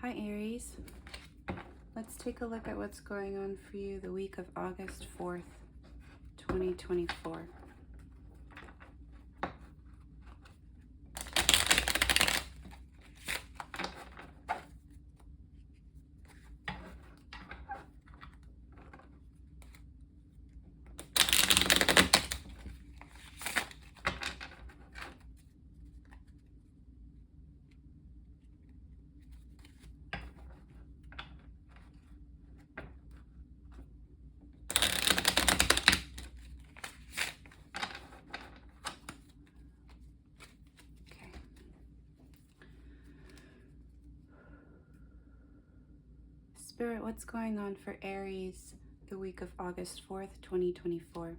Hi Aries, let's take a look at what's going on for you the week of August 4th, 2024. Spirit, what's going on for Aries the week of August 4th, 2024?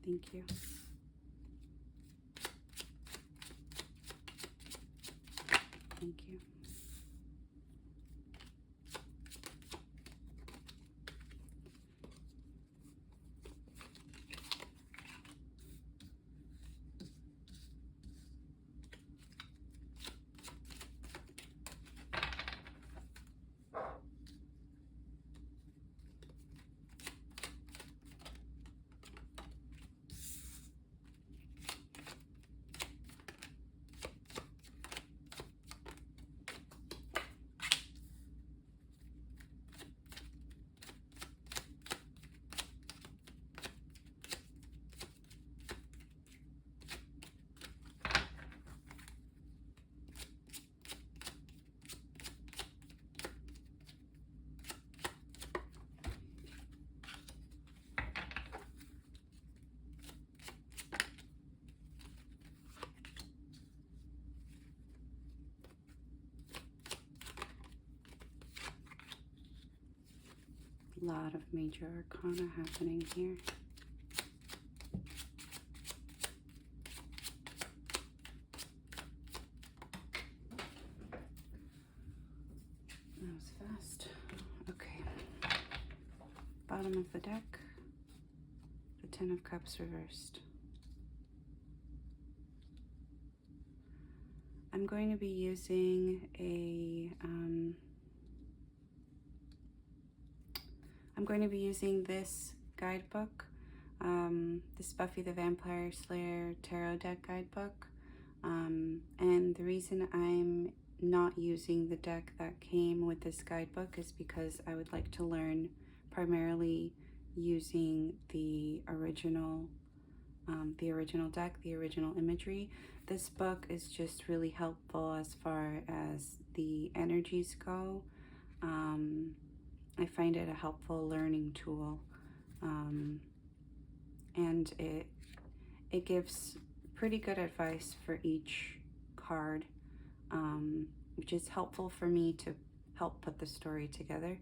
Thank you. Thank you. A lot of major arcana happening here. That was fast. Okay. Bottom of the deck, the Ten of Cups reversed. I'm going to be using this guidebook, this Buffy the Vampire Slayer tarot deck guidebook. And the reason I'm not using the deck that came with this guidebook is because I would like to learn primarily using the original deck, the original imagery. This book is just really helpful as far as the energies go. I find it a helpful learning tool, and it gives pretty good advice for each card, which is helpful for me to help put the story together.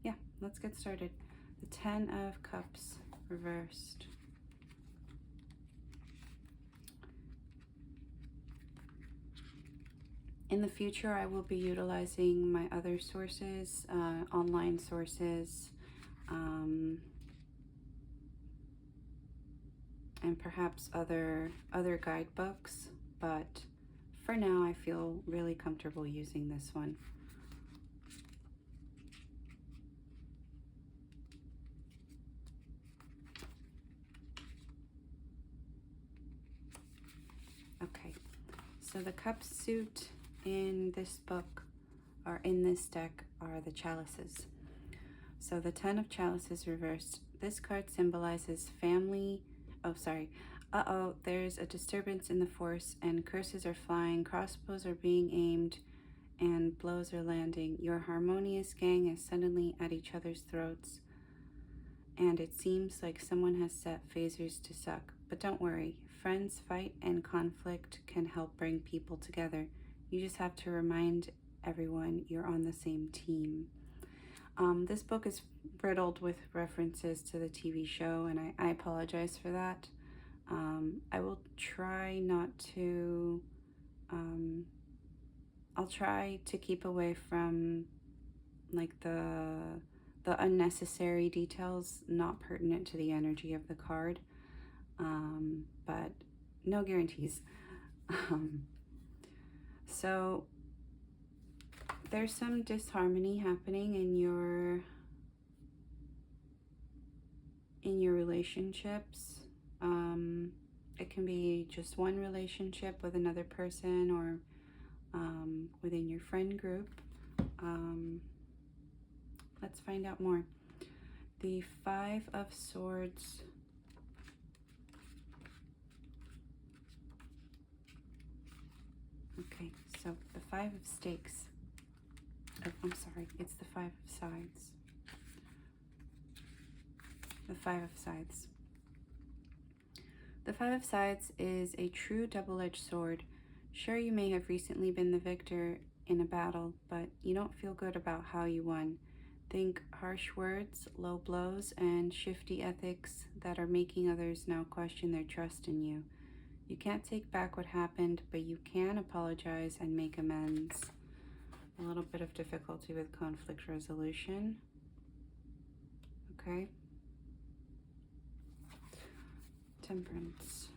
Yeah, let's get started. The Ten of Cups reversed. In the future, I will be utilizing my other sources, online sources, and perhaps other guidebooks, but for now I feel really comfortable using this one. Okay, so the cup suit in this book, or in this deck, are the chalices. So the Ten of Chalices reversed. This card symbolizes family. Oh, sorry. There's a disturbance in the force, and curses are flying, crossbows are being aimed, and blows are landing. Your harmonious gang is suddenly at each other's throats, and it seems like someone has set phasers to suck. But don't worry, friends fight and conflict can help bring people together. You just have to remind everyone you're on the same team. This book is riddled with references to the TV show, and I apologize for that. I will try not to, I'll try to keep away from like the unnecessary details not pertinent to the energy of the card, but no guarantees. So there's some disharmony happening in your relationships. It can be just one relationship with another person, or within your friend group. Let's find out more. The 5 of Swords. Okay, so the 5 of Stakes. Oh, I'm sorry, it's the 5 of Sides. The 5 of Sides. The 5 of Sides is a true double-edged sword. Sure, you may have recently been the victor in a battle, but you don't feel good about how you won. Think harsh words, low blows, and shifty ethics that are making others now question their trust in you. You can't take back what happened, but you can apologize and make amends. A little bit of difficulty with conflict resolution. Okay. Temperance.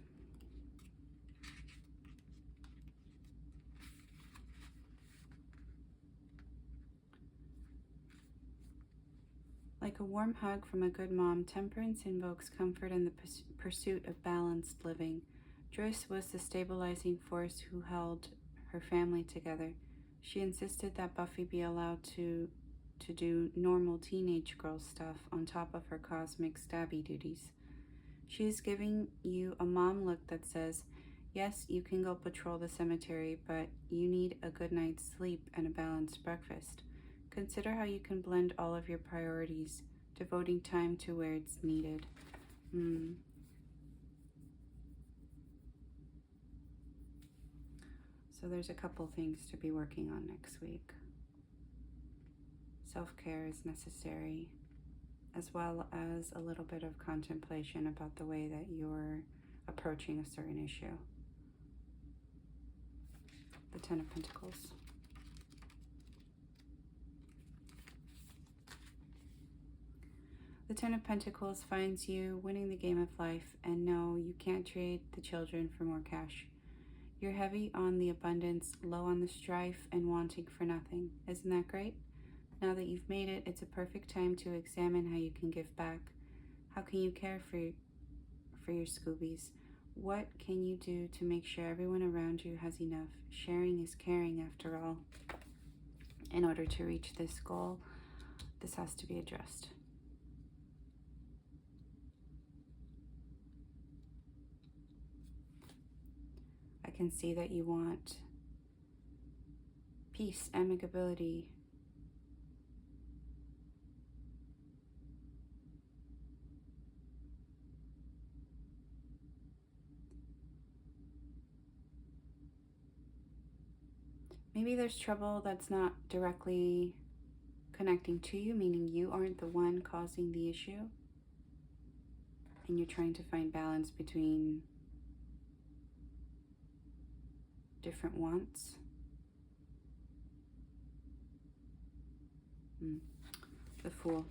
Like a warm hug from a good mom, Temperance invokes comfort in the pursuit of balanced living. Joyce was the stabilizing force who held her family together. She insisted that Buffy be allowed to do normal teenage girl stuff on top of her cosmic stabby duties. She is giving you a mom look that says, yes, you can go patrol the cemetery, but you need a good night's sleep and a balanced breakfast. Consider how you can blend all of your priorities, devoting time to where it's needed. So there's a couple things to be working on next week. Self-care is necessary, as well as a little bit of contemplation about the way that you're approaching a certain issue. The 10 of Pentacles. The 10 of Pentacles finds you winning the game of life, and no, you can't trade the children for more cash. You're heavy on the abundance, low on the strife, and wanting for nothing. Isn't that great? Now that you've made it, it's a perfect time to examine how you can give back. How can you care for your Scoobies? What can you do to make sure everyone around you has enough? Sharing is caring, after all. In order to reach this goal, this has to be addressed. I can see that you want peace, amicability, maybe there's trouble that's not directly connecting to you, meaning you aren't the one causing the issue, and you're trying to find balance between different wants. The Fool.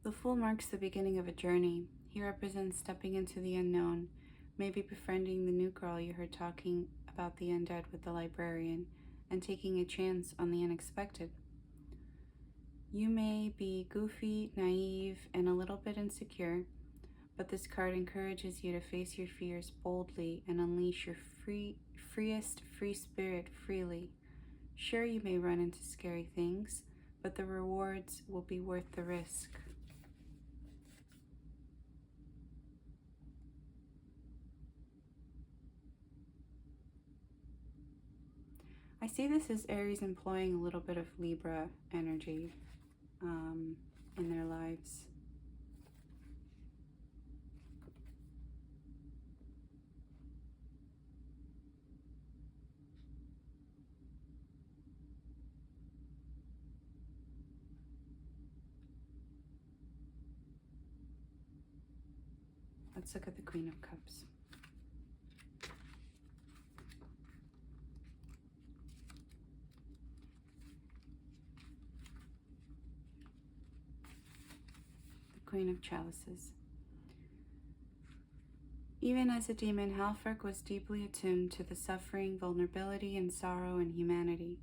The Fool marks the beginning of a journey. He represents stepping into the unknown, maybe befriending the new girl you heard talking about the undead with the librarian, and taking a chance on the unexpected. You may be goofy, naive, and a little bit insecure, but this card encourages you to face your fears boldly and unleash your freest free spirit freely. Sure, you may run into scary things, but the rewards will be worth the risk. I see this as Aries employing a little bit of Libra energy in their lives. Let's look at the Queen of Cups. The Queen of Chalices. Even as a demon, Halfrek was deeply attuned to the suffering, vulnerability, and sorrow in humanity.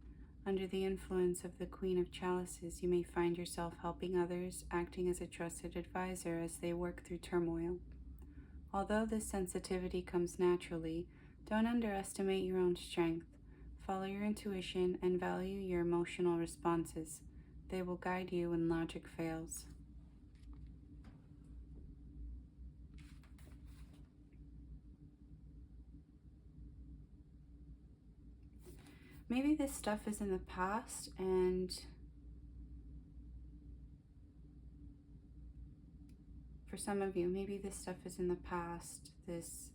Under the influence of the Queen of Chalices, you may find yourself helping others, acting as a trusted advisor as they work through turmoil. Although this sensitivity comes naturally, don't underestimate your own strength. Follow your intuition and value your emotional responses. They will guide you when logic fails. Maybe this stuff is in the past, and for some of you, maybe this stuff is in the past, this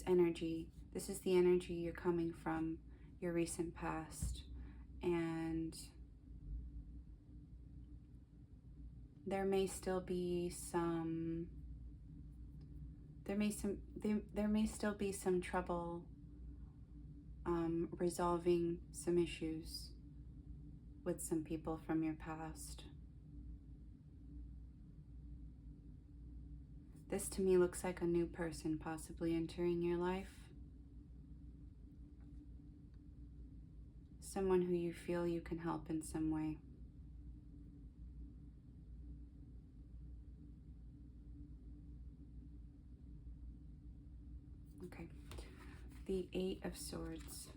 energy. This is the energy you're coming from, your recent past. And there may still be some trouble resolving some issues with some people from your past. This to me looks like a new person possibly entering your life. Someone who you feel you can help in some way. Okay. The Eight of Swords.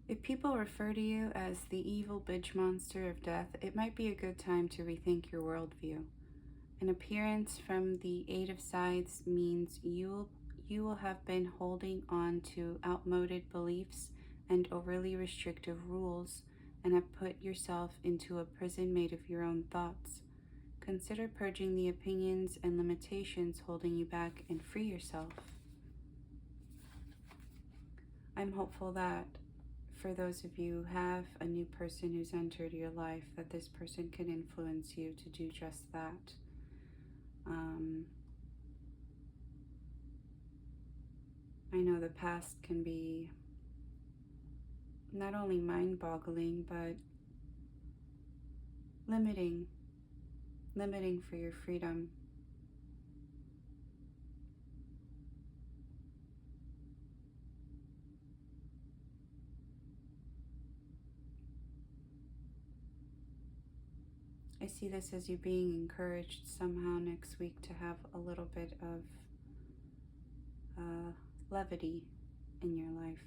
If people refer to you as the evil bitch monster of death, it might be a good time to rethink your worldview. An appearance from the Eight of Scythes means you will have been holding on to outmoded beliefs and overly restrictive rules and have put yourself into a prison made of your own thoughts. Consider purging the opinions and limitations holding you back and free yourself. I'm hopeful that for those of you who have a new person who's entered your life, that this person can influence you to do just that. I know the past can be not only mind-boggling, but limiting for your freedom. I see this as you being encouraged somehow next week to have a little bit of levity in your life.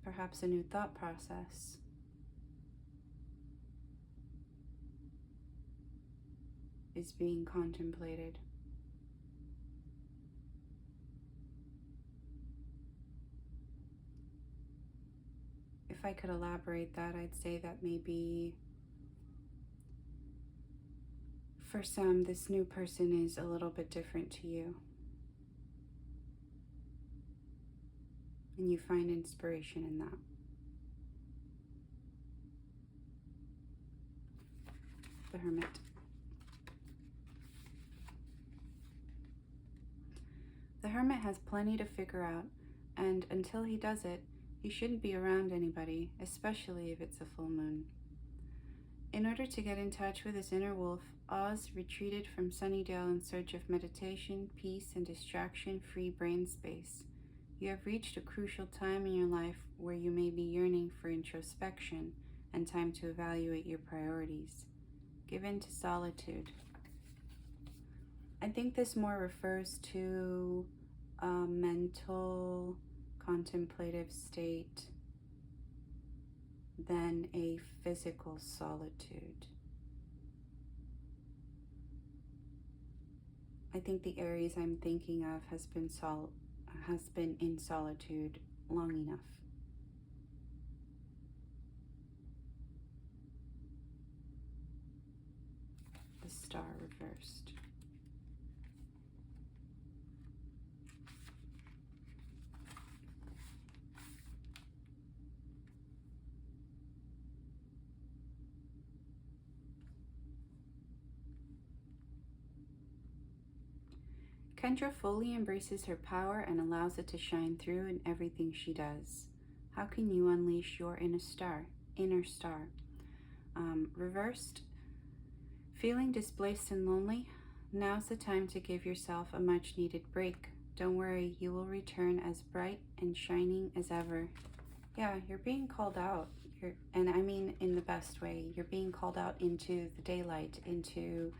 Perhaps a new thought process. Is being contemplated. If I could elaborate that, I'd say that maybe for some, this new person is a little bit different to you. And you find inspiration in that. The Hermit. The Hermit has plenty to figure out, and until he does it, he shouldn't be around anybody, especially if it's a full moon. In order to get in touch with his inner wolf, Oz retreated from Sunnydale in search of meditation, peace, and distraction-free brain space. You have reached a crucial time in your life where you may be yearning for introspection and time to evaluate your priorities. Give in to solitude. I think this more refers to a mental contemplative state than a physical solitude. I think the Aries I'm thinking of has been in solitude long enough. The Star reversed. Kendra fully embraces her power and allows it to shine through in everything she does. How can you unleash your inner star? Reversed. Feeling displaced and lonely? Now's the time to give yourself a much needed break. Don't worry, you will return as bright and shining as ever. Yeah, you're being called out. And I mean in the best way. You're being called out into the daylight, into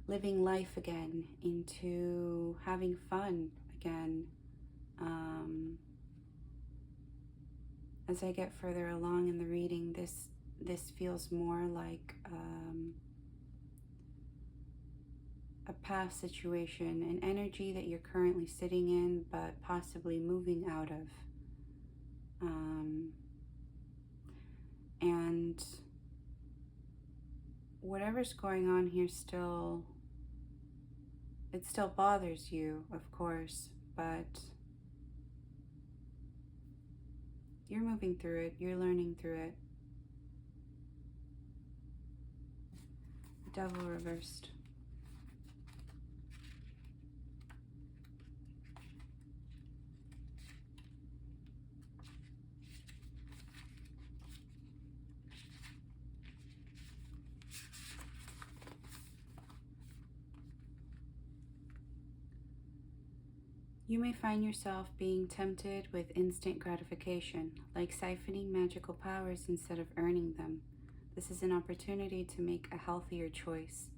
living life again, into having fun again. As I get further along in the reading, this feels more like a past situation, an energy that you're currently sitting in, but possibly moving out of. And whatever's going on here it still bothers you, of course, but you're moving through it, you're learning through it. Devil reversed. You may find yourself being tempted with instant gratification, like siphoning magical powers instead of earning them. This is an opportunity to make a healthier choice.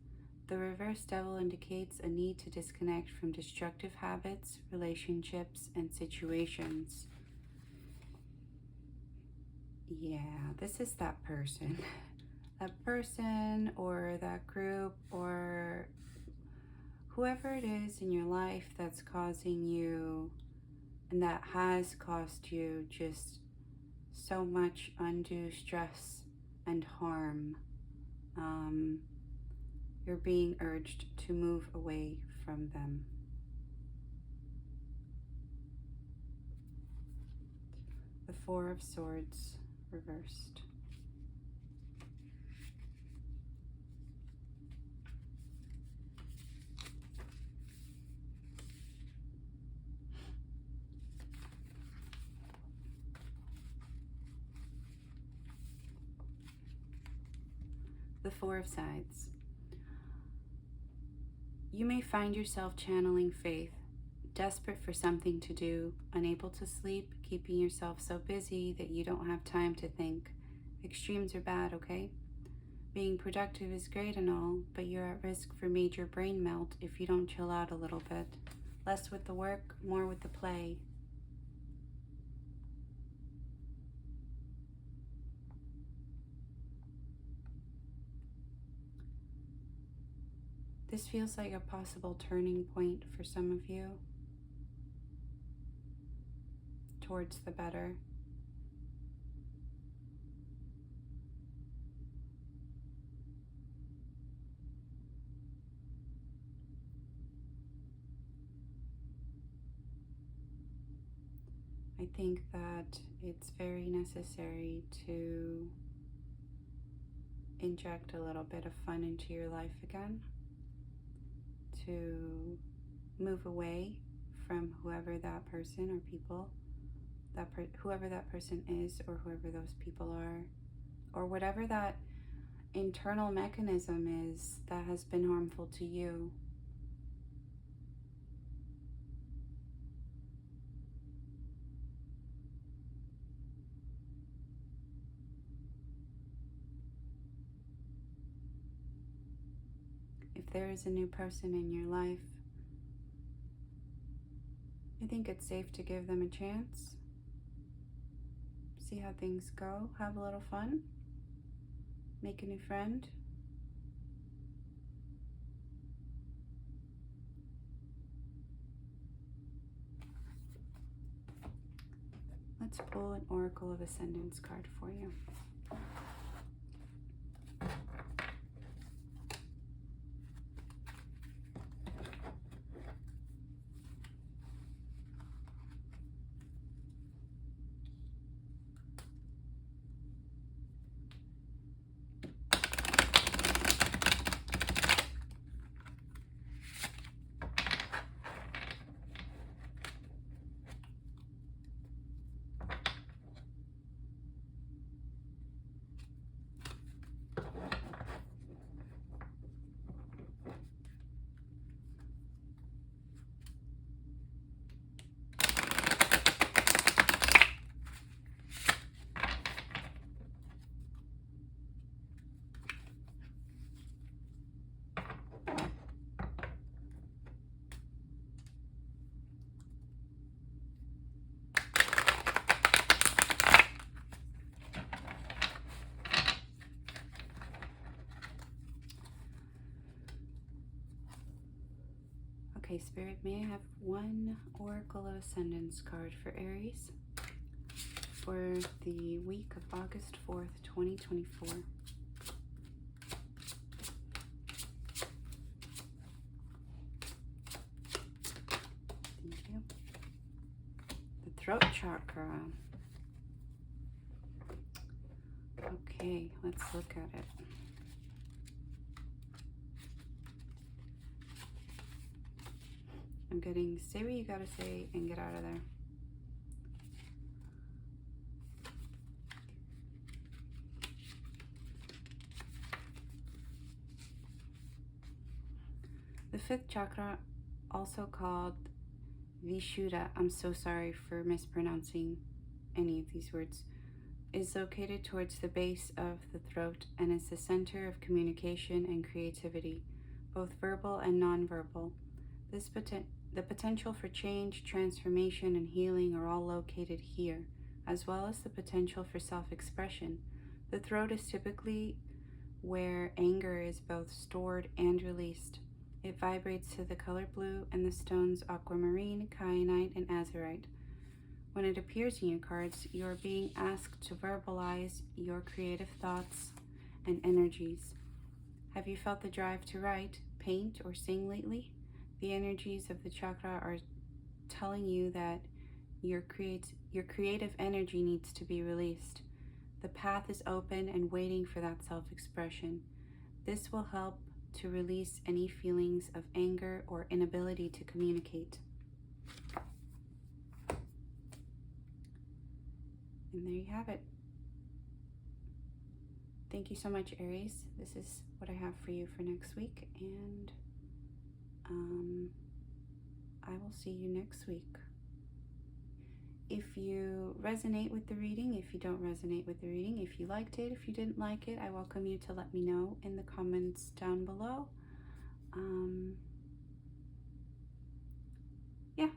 The reverse devil indicates a need to disconnect from destructive habits, relationships, and situations. Yeah, this is that person. That person or that group or whoever it is in your life that's causing you and that has caused you just so much undue stress and harm. You're being urged to move away from them. The Four of Swords reversed. The Four of Scythes. You may find yourself channeling faith, desperate for something to do, unable to sleep, keeping yourself so busy that you don't have time to think. Extremes are bad, okay? Being productive is great and all, but you're at risk for major brain melt if you don't chill out a little bit. Less with the work, more with the play. This feels like a possible turning point for some of you towards the better. I think that it's very necessary to inject a little bit of fun into your life again, to move away from whoever that person or people, whoever that person is or whoever those people are, or whatever that internal mechanism is that has been harmful to you. If there is a new person in your life, think it's safe to give them a chance. See how things go. Have a little fun. Make a new friend. Let's pull an Oracle of Ascendance card for you. Okay, Spirit, may I have one Oracle of Ascendance card for Aries for the week of August 4th, 2024. Thank you. The throat chakra. Okay, let's look at it. I'm getting, say what you gotta say and get out of there. The fifth chakra, also called Vishuddha, I'm so sorry for mispronouncing any of these words, is located towards the base of the throat and is the center of communication and creativity, both verbal and nonverbal. The potential for change, transformation, and healing are all located here, as well as the potential for self-expression. The throat is typically where anger is both stored and released. It vibrates to the color blue and the stones aquamarine, kyanite, and azurite. When it appears in your cards, you are being asked to verbalize your creative thoughts and energies. Have you felt the drive to write, paint, or sing lately? The energies of the chakra are telling you that your creative energy needs to be released. The path is open and waiting for that self-expression. This will help to release any feelings of anger or inability to communicate. And there you have it. Thank you so much, Aries. This is what I have for you for next week, and I will see you next week. If you resonate with the reading, if you don't resonate with the reading, if you liked it, if you didn't like it, I welcome you to let me know in the comments down below. Yeah,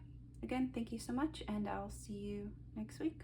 again, thank you so much, and I'll see you next week.